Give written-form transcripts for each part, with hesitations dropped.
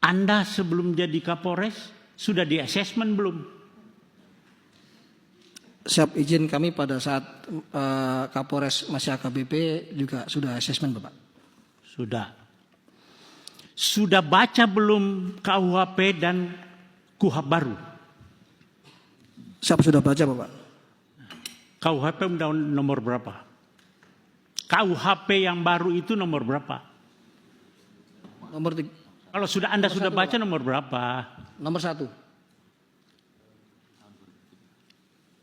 Anda sebelum jadi Kapolres sudah di assessment belum? Siap, izin kami pada saat Kapolres masih AKBP juga sudah asesmen Bapak. Sudah. Sudah baca belum KUHP dan KUHP baru? Siap, sudah baca Bapak. KUHP nomor berapa? KUHP yang baru itu nomor berapa? Nomor Kalau sudah Anda sudah baca nomor berapa? Nomor 1.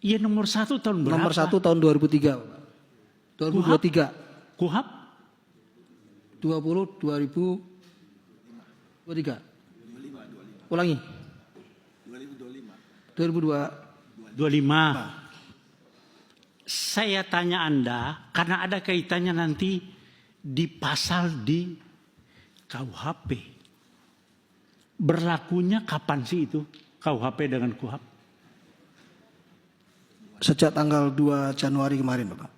Iya, nomor 1 tahun berapa? Nomor 1 tahun 2003 Bapak. 2023. KUHP? 2023. Ulangi. 2025. Saya tanya Anda karena ada kaitannya nanti di pasal di KUHP. Berlakunya kapan sih itu KUHP dengan KUHP? Sejak tanggal 2 Januari kemarin Bapak.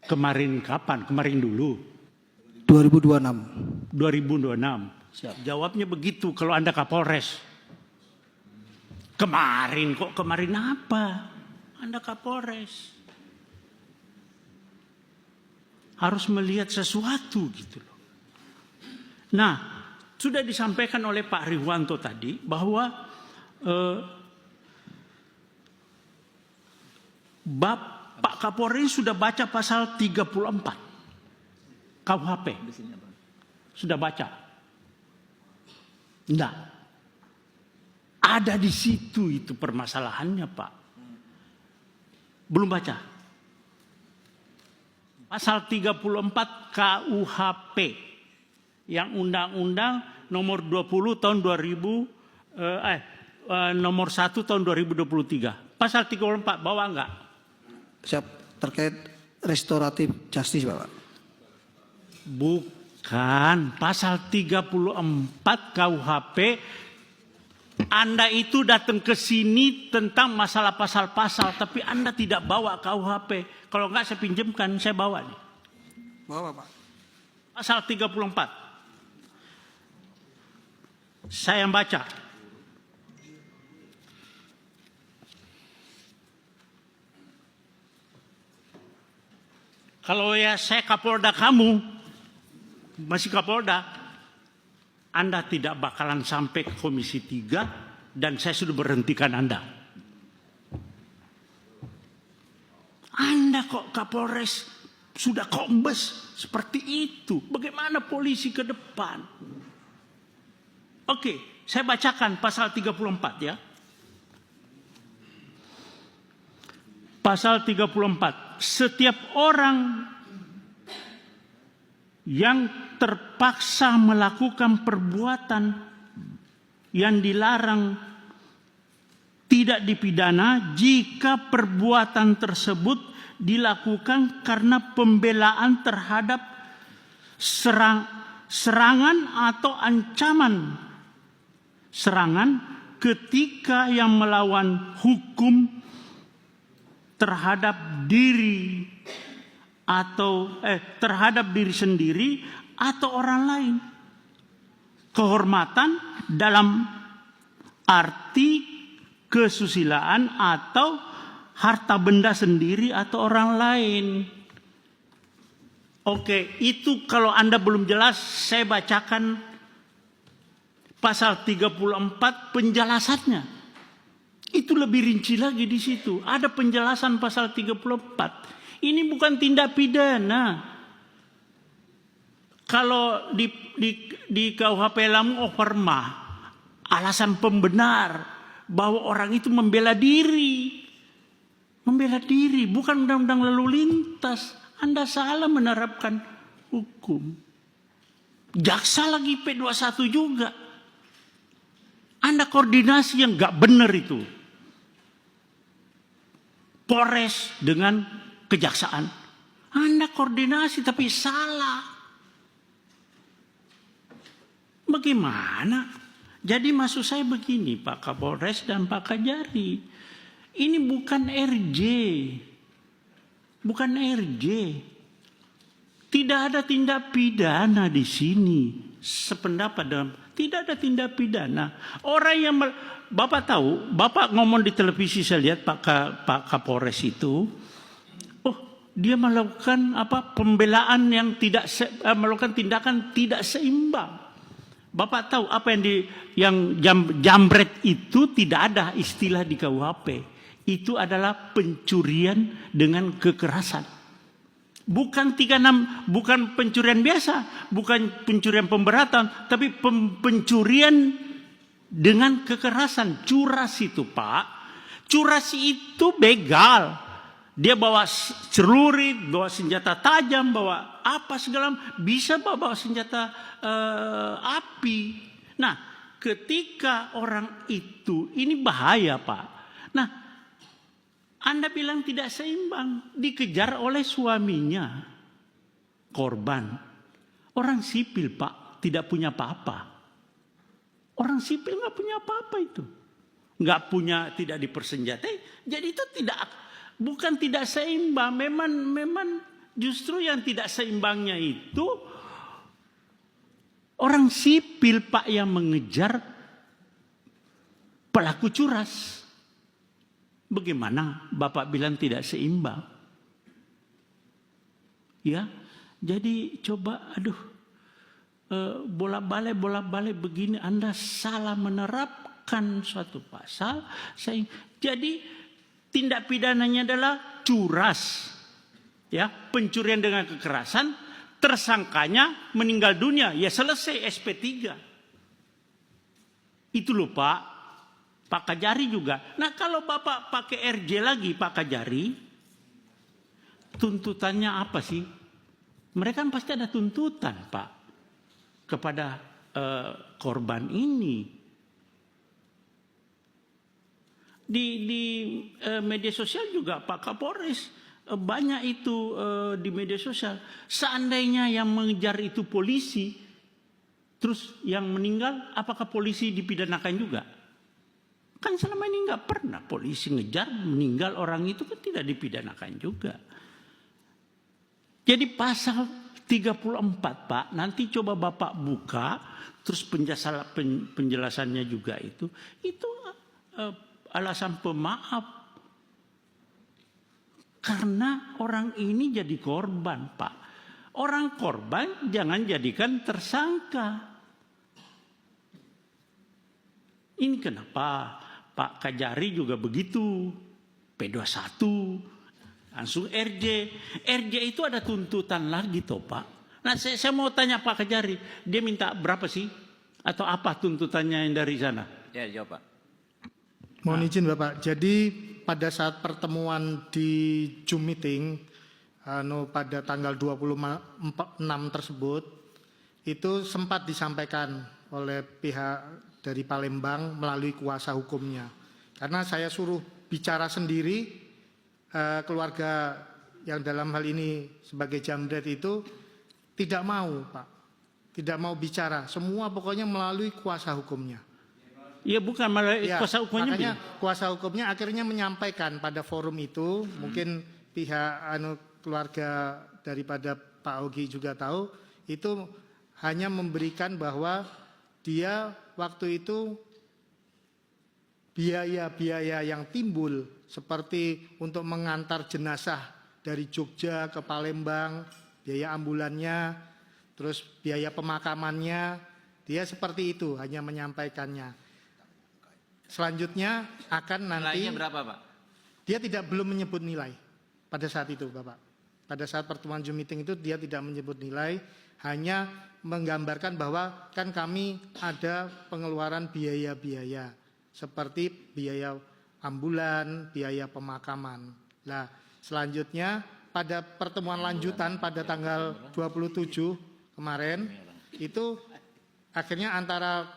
Kemarin kapan? Kemarin dulu. 2026. 2026. Siap. Jawabnya begitu kalau Anda Kapolres. Kemarin kok, kemarin apa? Anda Kapolres. Harus melihat sesuatu gitu loh. Nah, sudah disampaikan oleh Pak Riwanto tadi bahwa Pak Kapolres sudah baca pasal 34 KUHP. Sudah baca? Enggak. Ada di situ itu permasalahannya, Pak. Belum baca. Pasal 34 KUHP yang Undang-Undang nomor 20 tahun 2000 nomor 1 tahun 2023. Pasal 34 bawa enggak? Siap, terkait restoratif justice Bapak. Bukan, pasal 34 KUHP. Anda itu datang ke sini tentang masalah pasal-pasal, tapi Anda tidak bawa KUHP. Kalau enggak saya pinjamkan, saya bawa nih. Bawa Bapak. Pasal 34. Saya yang baca. Kalau ya saya Kapolda kamu, masih Kapolda, Anda tidak bakalan sampai ke Komisi 3 dan saya sudah berhentikan Anda. Anda kok Kapolres sudah kombes seperti itu. Bagaimana polisi ke depan? Oke, saya bacakan pasal 34 ya. Pasal 34. Setiap orang yang terpaksa melakukan perbuatan yang dilarang tidak dipidana jika perbuatan tersebut dilakukan karena pembelaan terhadap serangan atau ancaman serangan ketika yang melawan hukum terhadap diri atau terhadap diri sendiri atau orang lain. Kehormatan dalam arti kesusilaan atau harta benda sendiri atau orang lain. Oke, itu kalau Anda belum jelas, saya bacakan pasal 34 penjelasannya. Itu lebih rinci lagi di situ. Ada penjelasan pasal 34. Ini bukan tindak pidana. Kalau di KUHP Lamu Operma, alasan pembenar bahwa orang itu membela diri. Membela diri, bukan undang-undang lalu lintas. Anda salah menerapkan hukum. Jaksa lagi P21 juga. Anda koordinasi yang gak benar itu. Polres dengan kejaksaan. Anda koordinasi tapi salah. Bagaimana? Jadi maksud saya begini Pak Kapolres dan Pak Kajari. Ini bukan RJ. Bukan RJ. Tidak ada tindak pidana di sini. sependapat dengan tidak ada tindak pidana. Orang yang Bapak tahu, Bapak ngomong di televisi saya lihat Pak Kapolres itu, oh dia melakukan pembelaan yang melakukan tindakan tidak seimbang. Bapak tahu apa yang jambret itu tidak ada istilah di KUHP. Itu adalah pencurian dengan kekerasan. Bukan 36, bukan pencurian biasa, bukan pencurian pemberatan, tapi pencurian dengan kekerasan. Curas itu Pak, curas itu begal. Dia bawa celurit, bawa senjata tajam, bawa apa segala, bisa bawa senjata api. Nah, ketika orang itu, ini bahaya Pak. Nah, Anda bilang tidak seimbang, dikejar oleh suaminya, korban. Orang sipil Pak, tidak punya apa-apa. Orang sipil nggak punya apa-apa itu. Nggak punya, tidak dipersenjatai. Jadi itu bukan tidak seimbang. Memang justru yang tidak seimbangnya itu, orang sipil Pak yang mengejar pelaku curas. Bagaimana Bapak bilang tidak seimbang? Ya, jadi coba, bolak-balik begini, Anda salah menerapkan suatu pasal. Jadi tindak pidananya adalah curas, ya, pencurian dengan kekerasan. Tersangkanya meninggal dunia, ya selesai SP3. Itu loh Pak Kajari juga. Nah kalau Bapak pakai RJ lagi Pak Kajari, tuntutannya apa sih? Mereka kan pasti ada tuntutan Pak kepada korban ini. Di media sosial juga Pak Kapolres banyak itu di media sosial. Seandainya yang mengejar itu polisi, terus yang meninggal, apakah polisi dipidanakan juga? Kan selama ini nggak pernah polisi ngejar meninggal orang itu kan tidak dipidanakan juga. Jadi pasal 34 Pak, nanti coba Bapak buka, terus penjelasannya juga itu alasan pemaaf. Karena orang ini jadi korban Pak. Orang korban jangan jadikan tersangka. Ini kenapa Pak Kajari juga begitu, P21, langsung RJ. RJ itu ada tuntutan lagi toh Pak. Nah saya mau tanya Pak Kajari, dia minta berapa sih? Atau apa tuntutannya yang dari sana? Ya jawab Pak. Mohon izin Bapak, jadi pada saat pertemuan di Zoom meeting pada tanggal 26 tersebut, itu sempat disampaikan oleh pihak dari Palembang melalui kuasa hukumnya. Karena saya suruh bicara sendiri, keluarga yang dalam hal ini sebagai jambret itu tidak mau Pak. Tidak mau bicara, semua pokoknya melalui kuasa hukumnya. Ya bukan melalui kuasa hukumnya. Makanya kuasa hukumnya akhirnya menyampaikan pada forum itu, mungkin pihak keluarga daripada Pak Ogi juga tahu, itu hanya memberikan bahwa dia waktu itu biaya-biaya yang timbul seperti untuk mengantar jenazah dari Jogja ke Palembang, biaya ambulannya, terus biaya pemakamannya, dia seperti itu hanya menyampaikannya. Selanjutnya akan nanti Nilainya berapa Pak? Dia belum menyebut nilai pada saat itu Bapak. Pada saat pertemuan Zoom meeting itu dia tidak menyebut nilai, hanya menggambarkan bahwa kan kami ada pengeluaran biaya-biaya seperti biaya ambulan, biaya pemakaman. Nah, selanjutnya pada pertemuan lanjutan pada tanggal 27 kemarin itu akhirnya antara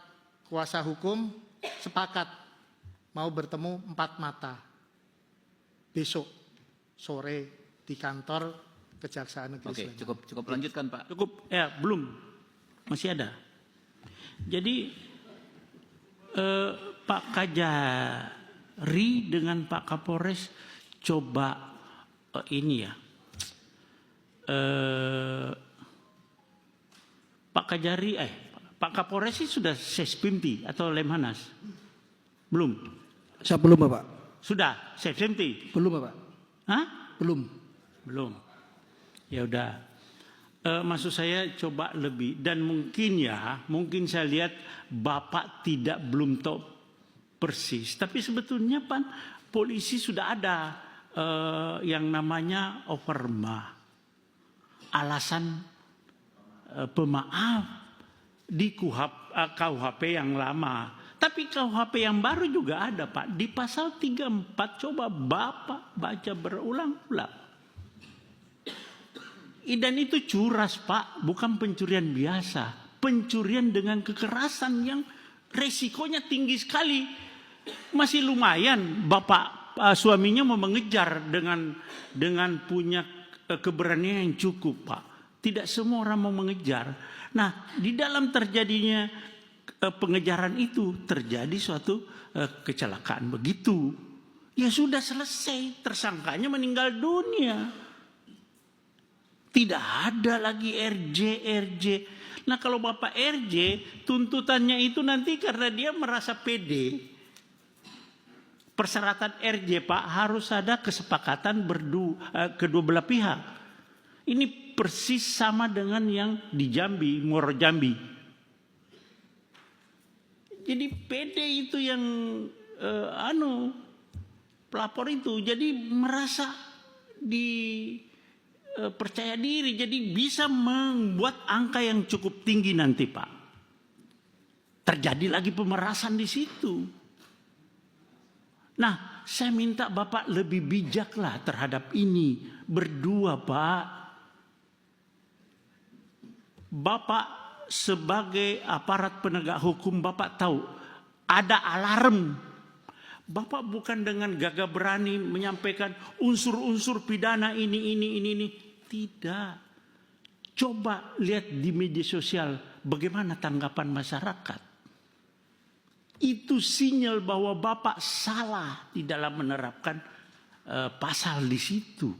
kuasa hukum sepakat mau bertemu 4 mata besok sore di kantor Kejaksaan Negeri Sleman. Oke, cukup lanjutkan Pak. Cukup, ya belum, masih ada. Jadi Pak Kajari dengan Pak Kapolres coba ini ya, Pak Kajari, Pak Pak Kapolres sih sudah sespimti atau Lemhanas? Belum? Saya belum Bapak. Sudah sespimti? Belum Bapak. Hah? Belum. Belum. Ya udah. Maksud saya coba lebih, dan mungkin saya lihat Bapak belum tahu persis, tapi sebetulnya polisi sudah ada yang namanya overma, alasan pemaaf di KUHP yang lama. Tapi KUHP yang baru juga ada Pak, di pasal 34, coba Bapak baca berulang-ulang. Dan itu curas Pak, bukan pencurian biasa. Pencurian dengan kekerasan yang resikonya tinggi sekali. Masih lumayan Bapak suaminya mau mengejar dengan punya keberanian yang cukup Pak. Tidak semua orang mau mengejar. Nah, di dalam terjadinya pengejaran itu terjadi suatu kecelakaan begitu. Ya sudah selesai, tersangkanya meninggal dunia. Tidak ada lagi RJ. Nah kalau Bapak RJ, tuntutannya itu nanti karena dia merasa pede. Persyaratan RJ Pak harus ada kesepakatan kedua belah pihak. Ini persis sama dengan yang di Jambi, Muaro Jambi. Jadi pede itu yang pelapor itu jadi merasa percaya diri, jadi bisa membuat angka yang cukup tinggi nanti Pak. Terjadi lagi pemerasan di situ. Nah, saya minta Bapak lebih bijaklah terhadap ini. Berdua Pak. Bapak sebagai aparat penegak hukum, Bapak tahu ada alarm. Bapak bukan dengan gagah berani menyampaikan unsur-unsur pidana ini. Tidak. Coba lihat di media sosial bagaimana tanggapan masyarakat. Itu sinyal bahwa Bapak salah di dalam menerapkan pasal di situ.